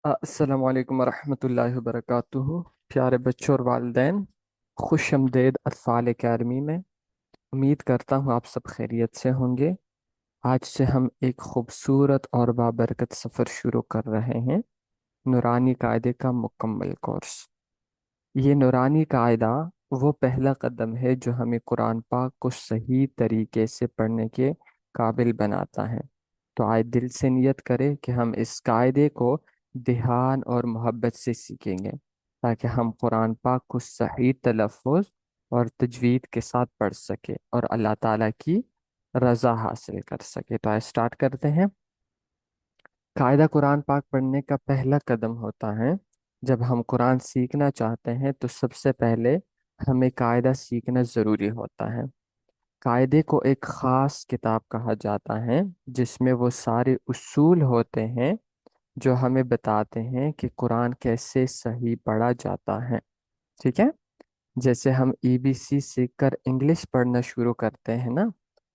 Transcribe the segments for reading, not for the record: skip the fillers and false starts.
السلام علیکم ورحمۃ اللہ وبرکاتہ۔ پیارے بچوں اور والدین، خوش آمدید اطفال اکیڈمی میں۔ امید کرتا ہوں آپ سب خیریت سے ہوں گے۔ آج سے ہم ایک خوبصورت اور بابرکت سفر شروع کر رہے ہیں، نورانی قاعدے کا مکمل کورس۔ یہ نورانی قاعدہ وہ پہلا قدم ہے جو ہمیں قرآن پاک کو صحیح طریقے سے پڑھنے کے قابل بناتا ہے۔ تو آئے دل سے نیت کرے کہ ہم اس قاعدے کو دھیان اور محبت سے سیکھیں گے، تاکہ ہم قرآن پاک کو صحیح تلفظ اور تجوید کے ساتھ پڑھ سکے اور اللہ تعالیٰ کی رضا حاصل کر سکے۔ تو آئے اسٹارٹ کرتے ہیں۔ قاعدہ قرآن پاک پڑھنے کا پہلا قدم ہوتا ہے۔ جب ہم قرآن سیکھنا چاہتے ہیں تو سب سے پہلے ہمیں قاعدہ سیکھنا ضروری ہوتا ہے۔ قاعدے کو ایک خاص کتاب کہا جاتا ہے، جس میں وہ سارے اصول ہوتے ہیں جو ہمیں بتاتے ہیں کہ قرآن کیسے صحیح پڑھا جاتا ہے۔ ٹھیک ہے؟ جیسے ہم ABC سیکھ کر انگلش پڑھنا شروع کرتے ہیں نا،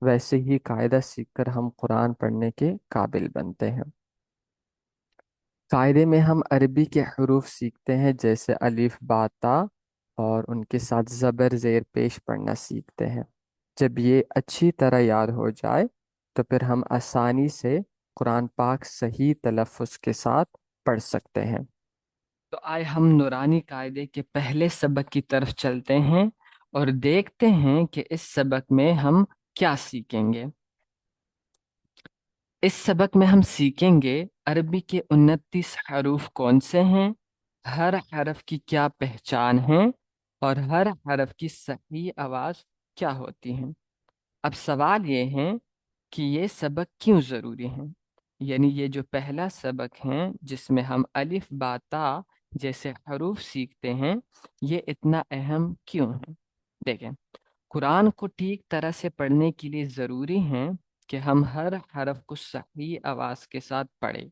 ویسے ہی قاعدہ سیکھ کر ہم قرآن پڑھنے کے قابل بنتے ہیں۔ قاعدے میں ہم عربی کے حروف سیکھتے ہیں، جیسے الف با تا، اور ان کے ساتھ زبر زیر پیش پڑھنا سیکھتے ہیں۔ جب یہ اچھی طرح یاد ہو جائے تو پھر ہم آسانی سے قرآن پاک صحیح تلفظ کے ساتھ پڑھ سکتے ہیں۔ تو آئے ہم نورانی قاعدے کے پہلے سبق کی طرف چلتے ہیں اور دیکھتے ہیں کہ اس سبق میں ہم کیا سیکھیں گے۔ اس سبق میں ہم سیکھیں گے عربی کے 29 حروف کون سے ہیں، ہر حرف کی کیا پہچان ہے، اور ہر حرف کی صحیح آواز کیا ہوتی ہے۔ اب سوال یہ ہے کہ یہ سبق کیوں ضروری ہیں، یعنی یہ جو پہلا سبق ہے جس میں ہم الف با تا جیسے حروف سیکھتے ہیں، یہ اتنا اہم کیوں ہے۔ دیکھیں، قرآن کو ٹھیک طرح سے پڑھنے کے لیے ضروری ہے کہ ہم ہر حرف کو صحیح آواز کے ساتھ پڑھیں۔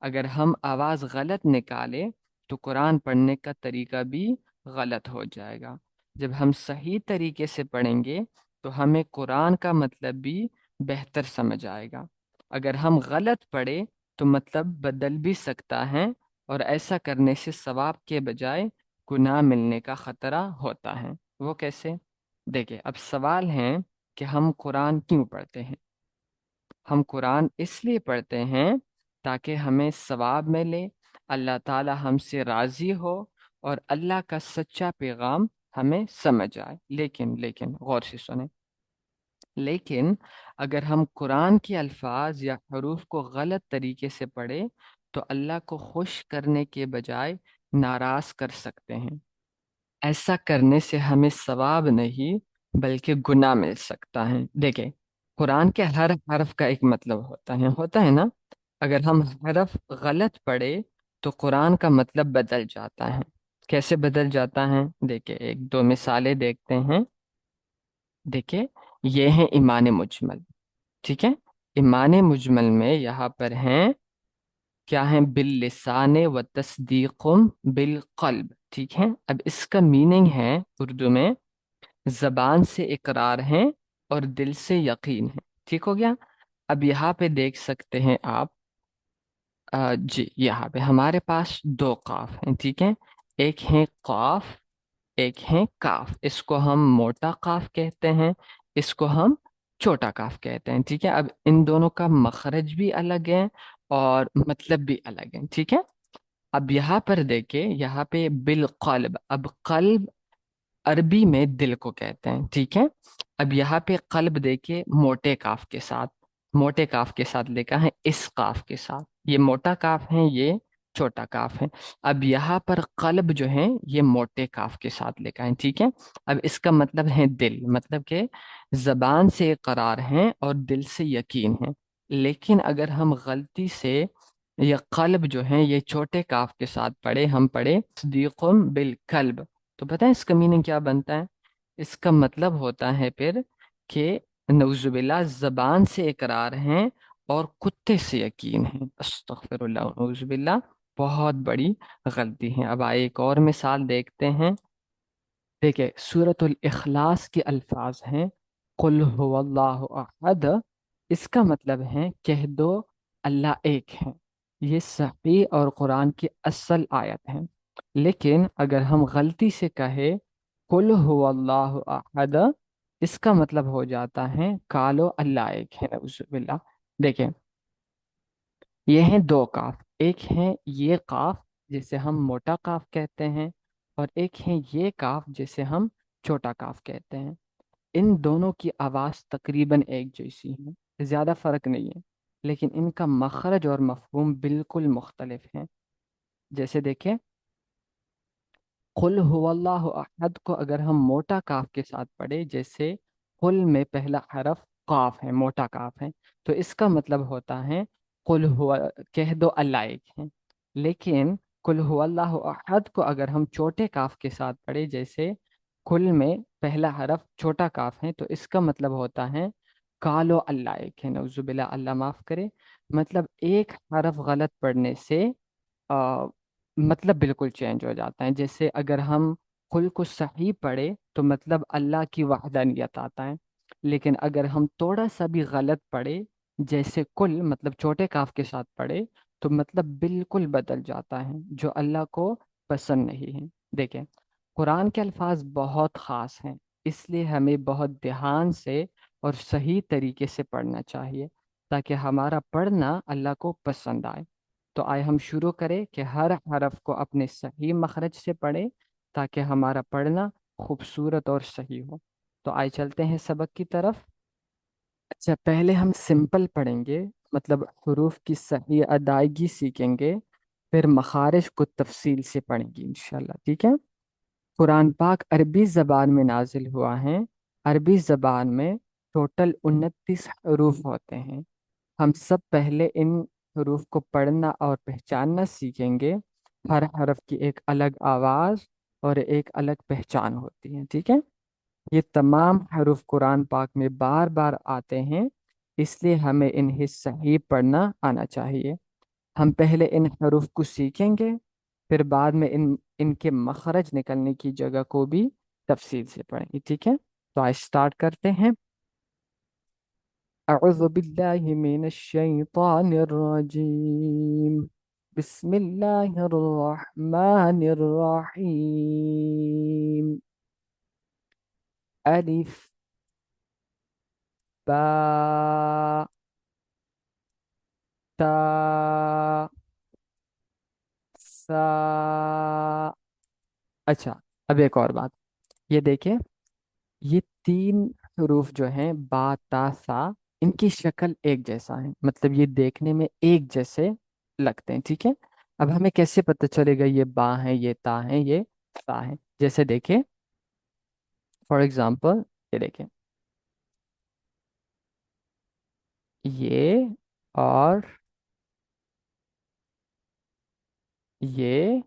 اگر ہم آواز غلط نکالے تو قرآن پڑھنے کا طریقہ بھی غلط ہو جائے گا۔ جب ہم صحیح طریقے سے پڑھیں گے تو ہمیں قرآن کا مطلب بھی بہتر سمجھ آئے گا۔ اگر ہم غلط پڑھیں تو مطلب بدل بھی سکتا ہے، اور ایسا کرنے سے ثواب کے بجائے گناہ ملنے کا خطرہ ہوتا ہے۔ وہ کیسے؟ دیکھیں، اب سوال ہے کہ ہم قرآن کیوں پڑھتے ہیں۔ ہم قرآن اس لیے پڑھتے ہیں تاکہ ہمیں ثواب ملے، اللہ تعالی ہم سے راضی ہو، اور اللہ کا سچا پیغام ہمیں سمجھ آئے۔ لیکن غور سے سنیں، لیکن اگر ہم قرآن کے الفاظ یا حروف کو غلط طریقے سے پڑھیں تو اللہ کو خوش کرنے کے بجائے ناراض کر سکتے ہیں۔ ایسا کرنے سے ہمیں ثواب نہیں بلکہ گناہ مل سکتا ہے۔ دیکھیں، قرآن کے ہر حرف کا ایک مطلب ہوتا ہے نا۔ اگر ہم حرف غلط پڑھے تو قرآن کا مطلب بدل جاتا ہے۔ کیسے بدل جاتا ہے؟ دیکھیں، ایک دو مثالیں دیکھتے ہیں۔ دیکھیں، یہ ہیں ایمان مجمل۔ ٹھیک ہے، ایمان مجمل میں یہاں پر ہیں کیا ہیں؟ باللسان و تصدیق بالقلب۔ ٹھیک ہے، اب اس کا میننگ ہے اردو میں زبان سے اقرار ہے اور دل سے یقین ہے۔ ٹھیک ہو گیا؟ اب یہاں پہ دیکھ سکتے ہیں آپ، جی یہاں پہ ہمارے پاس دو قاف ہیں۔ ٹھیک ہے، ایک ہے قاف، ایک ہے کاف۔ اس کو ہم موٹا قاف کہتے ہیں، اس کو ہم چھوٹا کاف کہتے ہیں۔ ٹھیک ہے، اب ان دونوں کا مخرج بھی الگ ہے اور مطلب بھی الگ ہے۔ ٹھیک ہے، اب یہاں پر دیکھیں، یہاں پہ بالقلب، اب قلب عربی میں دل کو کہتے ہیں۔ ٹھیک ہے، اب یہاں پہ قلب دیکھیں موٹے کاف کے ساتھ، موٹے کاف کے ساتھ لکھا ہے، اس کاف کے ساتھ۔ یہ موٹا کاف ہے، یہ چھوٹا کاف ہے۔ اب یہاں پر قلب جو ہے یہ موٹے کاف کے ساتھ لکھا ہے۔ ٹھیک ہے، اب اس کا مطلب ہے دل، مطلب کہ زبان سے اقرار ہے اور دل سے یقین ہے۔ لیکن اگر ہم غلطی سے یہ قلب جو ہے یہ چھوٹے کاف کے ساتھ پڑھے، ہم پڑھے تصدیق بالقلب، تو پتہ ہے اس کا میننگ کیا بنتا ہے؟ اس کا مطلب ہوتا ہے پھر کہ نعوذ باللہ زبان سے اقرار ہیں اور کتے سے یقین ہے۔ استغفر اللہ، نعوذ باللہ، بہت بڑی غلطی ہے۔ اب آئے ایک اور مثال دیکھتے ہیں۔ دیکھیں، سورۃ الاخلاص کے الفاظ ہیں قل هو اللہ احد، اس کا مطلب ہے کہہ دو اللہ ایک ہے۔ یہ صحیح اور قرآن کی اصل آیت ہے، لیکن اگر ہم غلطی سے کہے قل هو اللہ احد، اس کا مطلب ہو جاتا ہے کالو اللہ ایک ہے، نعوذ باللہ۔ دیکھیں، یہ ہیں دو کاف، ایک ہے یہ کاف جسے ہم موٹا کاف کہتے ہیں، اور ایک ہے یہ کاف جسے ہم چھوٹا کاف کہتے ہیں۔ ان دونوں کی آواز تقریباً ایک جیسی ہے، زیادہ فرق نہیں ہے، لیکن ان کا مخرج اور مفہوم بالکل مختلف ہیں۔ جیسے دیکھیں، قل هو اللہ احد کو اگر ہم موٹا کاف کے ساتھ پڑھے، جیسے قل میں پہلا حرف قاف ہے، موٹا کاف ہے، تو اس کا مطلب ہوتا ہے قل ہوا، کہہ دو اللہ ایک ہے۔ لیکن قل هو اللہ احد کو اگر ہم چھوٹے کاف کے ساتھ پڑھے، جیسے قل میں پہلا حرف چھوٹا کاف ہے، تو اس کا مطلب ہوتا ہے کالو اللہ ایک ہے، نعوذ باللہ، اللہ معاف کرے۔ مطلب ایک حرف غلط پڑھنے سے آ، مطلب بالکل چینج ہو جاتا ہے۔ جیسے اگر ہم قل کو صحیح پڑھے تو مطلب اللہ کی وحدانیت آتا ہے، لیکن اگر ہم تھوڑا سا بھی غلط پڑھے، جیسے کل مطلب چھوٹے کاف کے ساتھ پڑھے، تو مطلب بالکل بدل جاتا ہے، جو اللہ کو پسند نہیں ہے۔ دیکھیں، قرآن کے الفاظ بہت خاص ہیں، اس لیے ہمیں بہت دھیان سے اور صحیح طریقے سے پڑھنا چاہیے، تاکہ ہمارا پڑھنا اللہ کو پسند آئے۔ تو آئے ہم شروع کریں کہ ہر حرف کو اپنے صحیح مخرج سے پڑھیں، تاکہ ہمارا پڑھنا خوبصورت اور صحیح ہو۔ تو آئے چلتے ہیں سبق کی طرف۔ اچھا، پہلے ہم سمپل پڑھیں گے، مطلب حروف کی صحیح ادائیگی سیکھیں گے، پھر مخارج کو تفصیل سے پڑھیں گے انشاءاللہ، ٹھیک ہے؟ قرآن پاک عربی زبان میں نازل ہوا ہے۔ عربی زبان میں ٹوٹل 29 حروف ہوتے ہیں۔ ہم سب پہلے ان حروف کو پڑھنا اور پہچاننا سیکھیں گے۔ ہر حرف کی ایک الگ آواز اور ایک الگ پہچان ہوتی ہے، ٹھیک ہے؟ یہ تمام حروف قرآن پاک میں بار بار آتے ہیں، اس لیے ہمیں انہیں صحیح پڑھنا آنا چاہیے۔ ہم پہلے ان حروف کو سیکھیں گے، پھر بعد میں ان کے مخرج نکلنے کی جگہ کو بھی تفصیل سے پڑھیں گے، ٹھیک ہے؟ تو آج اسٹارٹ کرتے ہیں۔ اعوذ باللہ من الشیطان الرجیم، بسم اللہ الرحمن الرحیم، الف با تا سا۔ اچھا، اب ایک اور بات، یہ دیکھیں، یہ تین حروف جو ہیں با تا سا، ان کی شکل ایک جیسا ہے، مطلب یہ دیکھنے میں ایک جیسے لگتے ہیں، ٹھیک ہے؟ اب ہمیں کیسے پتہ چلے گا یہ با ہے، یہ تا ہے، یہ سا ہے؟ جیسے دیکھیں، فار ایگزامپل، یہ دیکھیں، یہ اور یہ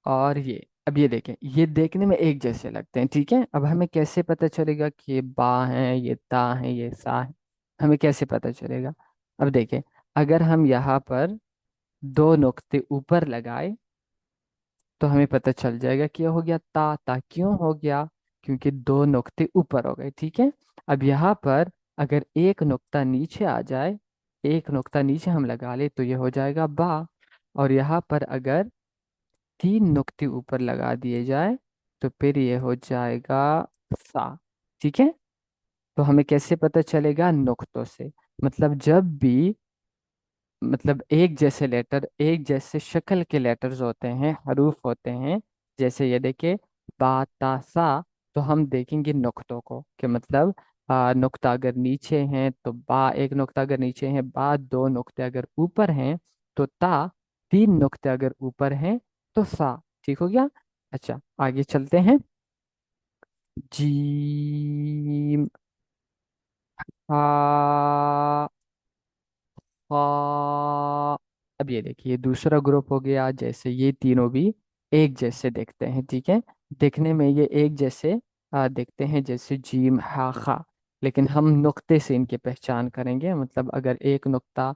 اور یہ، اب یہ دیکھیں، یہ دیکھنے میں ایک جیسے لگتے ہیں، ٹھیک ہے؟ اب ہمیں کیسے پتہ چلے گا کہ یہ با ہے، یہ تا ہے، یہ سا ہے؟ ہمیں کیسے پتہ چلے گا؟ اب دیکھیں، اگر ہم یہاں پر دو نقطے اوپر لگائے تو ہمیں پتہ چل جائے گا کہ یہ ہو گیا تا۔ تا کیوں ہو گیا؟ کیونکہ دو نقطے اوپر ہو گئے، ٹھیک ہے؟ اب یہاں پر اگر ایک نقطہ نیچے آ جائے، ایک نقطہ نیچے ہم لگا لے تو یہ ہو جائے گا با، اور یہاں پر اگر تین نقطے اوپر لگا دیے جائے تو پھر یہ ہو جائے گا سا، ٹھیک ہے؟ تو ہمیں کیسے پتہ چلے گا؟ نقطوں سے، مطلب جب بھی مطلب ایک جیسے لیٹر، ایک جیسے شکل کے لیٹرز ہوتے ہیں، حروف ہوتے ہیں، جیسے یہ دیکھیں با تا سا، تو ہم دیکھیں گے نقطوں کو، کہ مطلب نقطہ اگر نیچے ہیں تو با، ایک نقطہ اگر نیچے ہیں با، دو نقطے اگر اوپر ہیں تو تا، تین نقطے اگر اوپر ہیں تو سا، ٹھیک ہو گیا؟ اچھا، آگے چلتے ہیں۔ جیم، ہا، ہا۔ اب یہ دیکھیے دوسرا گروپ ہو گیا، جیسے یہ تینوں بھی ایک جیسے دیکھتے ہیں، ٹھیک ہے؟ دیکھنے میں یہ ایک جیسے دیکھتے ہیں، جیسے جیم ہا خا، لیکن ہم نقطے سے ان کی پہچان کریں گے، مطلب اگر ایک نقطہ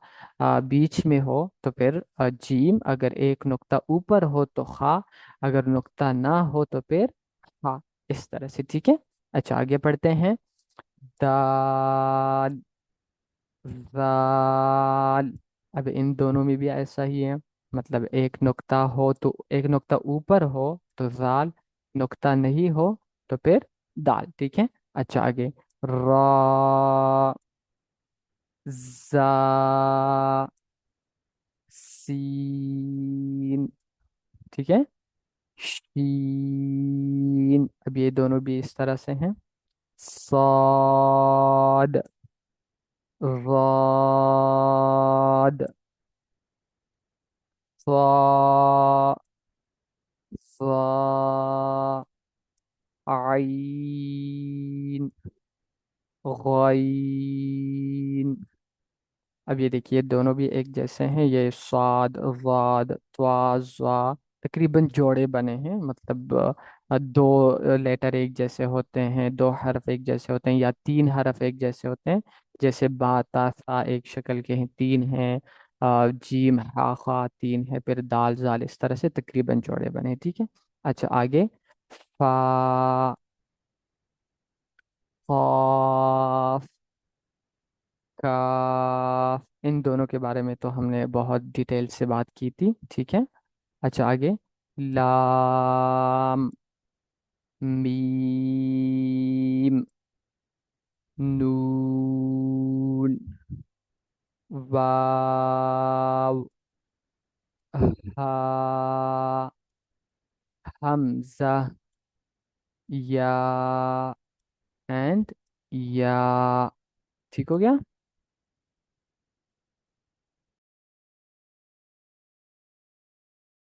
بیچ میں ہو تو پھر جیم، اگر ایک نقطہ اوپر ہو تو خا، اگر نقطہ نہ ہو تو پھر ہا، اس طرح سے، ٹھیک ہے؟ اچھا، آگے پڑھتے ہیں۔ دال، ذال. اب ان دونوں میں بھی ایسا ہی ہے. مطلب ایک نقطہ ہو تو ایک نقطہ اوپر ہو تو ذال، نقطہ نہیں ہو تو پھر دال. ٹھیک ہے. اچھا آگے. را، زا، سین. ٹھیک ہے. شین. اب یہ دونوں بھی اس طرح سے ہیں. صاد، ضاد، صا، صا، عین، غین. اب یہ دیکھیے دونوں بھی ایک جیسے ہیں. یہ صاد، ضاد، طوا، ظا تقریباً جوڑے بنے ہیں. مطلب دو لیٹر ایک جیسے ہوتے ہیں، دو حرف ایک جیسے ہوتے ہیں، یا تین حرف ایک جیسے ہوتے ہیں. جیسے با، تا، ثا ایک شکل کے ہیں، تین ہیں. جیم، ہا، خا تین ہے، پھر دال، زال اس طرح سے تقریباً جوڑے بنے ہیں. ٹھیک ہے. اچھا آگے. فا، قاف، کاف. ان دونوں کے بارے میں تو ہم نے بہت ڈیٹیل سے بات کی تھی. ٹھیک ہے. اچھا آگے. لام، میم، نون، واو، ہا، حمزہ، یا اینڈ یا. ٹھیک ہو گیا.